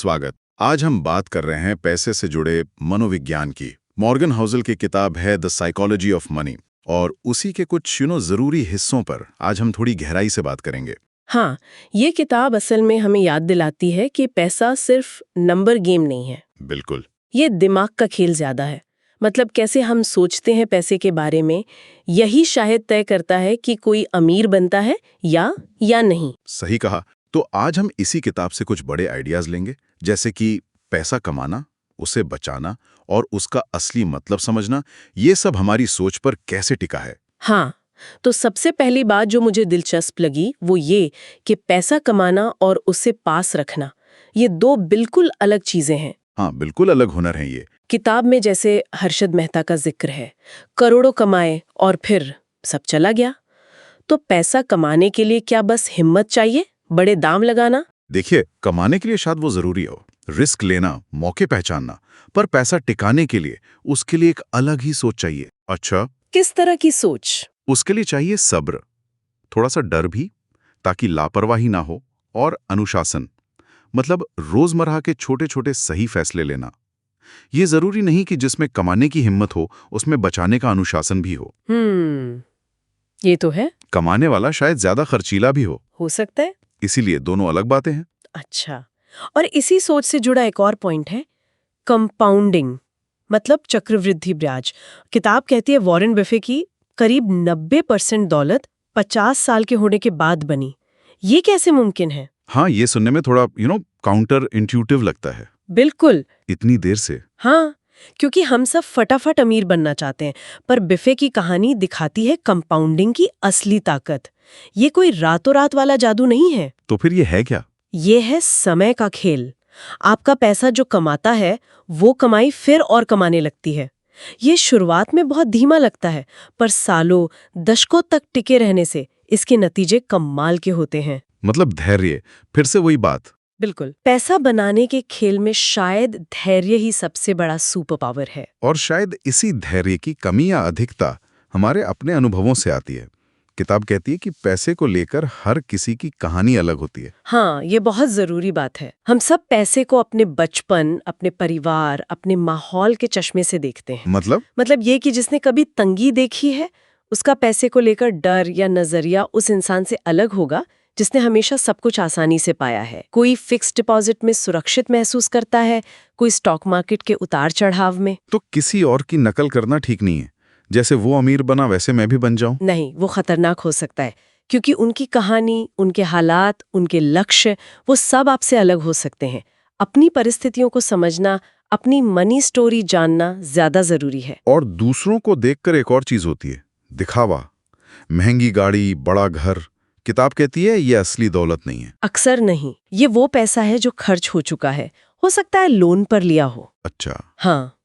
स्वागत। आज हम बात कर रहे हैं पैसे से जुड़े मनोविज्ञान की। मॉर्गन हाउसल की किताब है द साइकोलॉजी ऑफ मनी और उसी के कुछ जरूरी हिस्सों पर आज हम थोड़ी गहराई से बात करेंगे। हाँ, ये किताब असल में हमें याद दिलाती है कि पैसा सिर्फ नंबर गेम नहीं है। बिल्कुल। ये दिमाग का खेल ज्यादा है। मतलब कैसे हम सोचते हैं पैसे के बारे में, यही शायद तय करता है कि कोई अमीर बनता है या नहीं। सही कहा। तो आज हम इसी किताब से कुछ बड़े आइडियाज लेंगे, जैसे कि पैसा कमाना, उसे बचाना और उसका असली मतलब समझना। ये सब हमारी सोच पर कैसे टिका है। हाँ, तो सबसे पहली बात जो मुझे दिलचस्प लगी वो ये कि पैसा कमाना और उसे पास रखना, ये दो बिल्कुल अलग चीजें हैं। हाँ, बिल्कुल अलग हुनर है ये। किताब में जैसे हर्षद मेहता का जिक्र है, करोड़ों कमाए और फिर सब चला गया। तो पैसा कमाने के लिए क्या बस हिम्मत चाहिए, बड़े दाम लगाना? देखिए, कमाने के लिए शायद वो जरूरी हो, रिस्क लेना, मौके पहचानना, पर पैसा टिकाने के लिए उसके लिए एक अलग ही सोच चाहिए। अच्छा, किस तरह की सोच? उसके लिए चाहिए सब्र, थोड़ा सा डर भी, ताकि लापरवाही ना हो, और अनुशासन, मतलब रोजमर्रा के छोटे छोटे सही फैसले लेना। ये जरूरी नहीं कि जिसमें कमाने की हिम्मत हो उसमें बचाने का अनुशासन भी हो। ये तो है। कमाने वाला शायद ज्यादा खर्चीला भी हो सकता है। इसीलिए दोनों अलग बातें हैं। अच्छा, और इसी सोच से जुड़ा एक और पॉइंट है, कंपाउंडिंग, मतलब चक्रवृद्धि ब्याज। किताब कहती है वॉरेन बफे की करीब 90% दौलत 50 साल के होने के बाद बनी। ये कैसे मुमकिन है? हाँ, ये सुनने में थोड़ा काउंटर इंट्यूटिव लगता है। बिल्कुल। इतनी देर से। हाँ, क्योंकि हम सब फटाफट अमीर बनना चाहते हैं, पर बिफे की कहानी दिखाती है कंपाउंडिंग की असली ताकत। ये कोई रातों रात वाला जादू नहीं है। तो फिर ये है क्या? ये है समय का खेल। आपका पैसा जो कमाता है वो कमाई फिर और कमाने लगती है। ये शुरुआत में बहुत धीमा लगता है, पर सालों दशकों तक टिके रहने से इसके नतीजे कमाल के होते हैं। मतलब धैर्य, फिर से वही बात। बिल्कुल। पैसा बनाने के खेल में शायद धैर्य ही सबसे बड़ा सुपर पावर है। और शायद इसी धैर्य की कमी या अधिकता हमारे अपने अनुभवों से आती है। किताब कहती है कि पैसे को लेकर हर किसी की कहानी अलग होती है। हाँ, ये बहुत जरूरी बात है। हम सब पैसे को अपने बचपन, अपने परिवार, अपने माहौल के चश्मे से देखते हैं। मतलब ये कि जिसने कभी तंगी देखी है, उसका पैसे को लेकर डर या नजरिया उस इंसान से अलग होगा जिसने हमेशा सब कुछ आसानी से पाया है। कोई फिक्स डिपॉजिट में सुरक्षित महसूस करता है, कोई स्टॉक मार्केट के उतार चढ़ाव में। तो किसी और की नकल करना ठीक नहीं है। जैसे वो अमीर बना वैसे मैं भी बन जाऊं? नहीं, वो खतरनाक हो सकता है, क्योंकि उनकी कहानी, उनके हालात, उनके लक्ष्य, वो सब आपसे अलग हो सकते हैं। अपनी परिस्थितियों को समझना, अपनी मनी स्टोरी जानना ज्यादा जरूरी है। और दूसरों को देखकर एक और चीज होती है, दिखावा। महंगी गाड़ी, बड़ा घर। किताब कहती है ये असली दौलत नहीं है। अक्सर नहीं, ये वो पैसा है जो खर्च हो चुका है, हो सकता है लोन पर लिया हो। अच्छा। हाँ।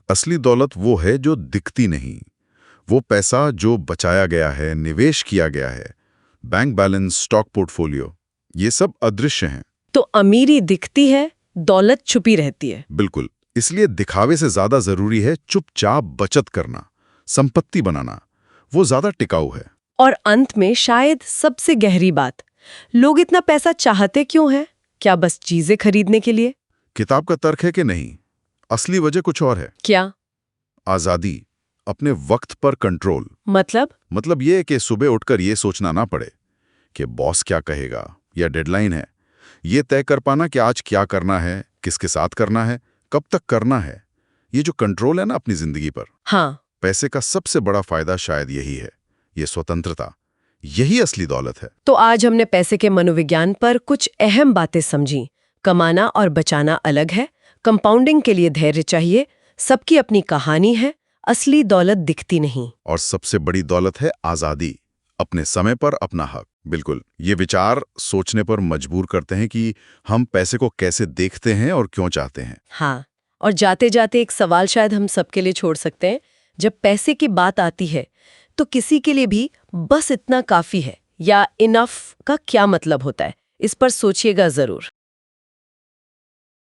असली दौलत वो है जो दिखती नहीं। वो पैसा जो बचाया गया है, निवेश किया गया है, बैंक बैलेंस, स्टॉक पोर्टफोलियो, ये सब अदृश्य हैं। तो अमीरी दिखती है, दौलत छुपी रहती है। बिल्कुल। इसलिए दिखावे से ज्यादा जरूरी है चुपचाप बचत करना, संपत्ति बनाना। वो ज्यादा टिकाऊ है। और अंत में शायद सबसे गहरी बात, लोग इतना पैसा चाहते क्यों हैं? क्या बस चीजें खरीदने के लिए? किताब का तर्क है कि नहीं, असली वजह कुछ और है। क्या? आजादी, अपने वक्त पर कंट्रोल। मतलब ये कि सुबह उठकर ये सोचना ना पड़े कि बॉस क्या कहेगा या डेडलाइन है। ये तय कर पाना कि आज क्या करना है, किसके साथ करना है, कब तक करना है। ये जो कंट्रोल है ना अपनी जिंदगी पर। हाँ। पैसे का सबसे बड़ा फायदा शायद यही है, ये स्वतंत्रता। यही असली दौलत है। तो आज हमने पैसे के मनोविज्ञान पर कुछ अहम बातें समझी। कमाना और बचाना अलग है, कंपाउंडिंग के लिए धैर्य चाहिए, सबकी अपनी कहानी है, असली दौलत दिखती नहीं। और सबसे बड़ी दौलत है आजादी, अपने समय पर अपना हक। बिल्कुल। ये विचार सोचने पर मजबूर करते हैं कि हम पैसे को कैसे देखते हैं और क्यों चाहते हैं। हाँ, और जाते जाते एक सवाल शायद हम सबके लिए छोड़ सकते हैं। जब पैसे की बात आती है तो किसी के लिए भी बस इतना काफी है या इनफ का क्या मतलब होता है, इस पर सोचिएगा जरूर।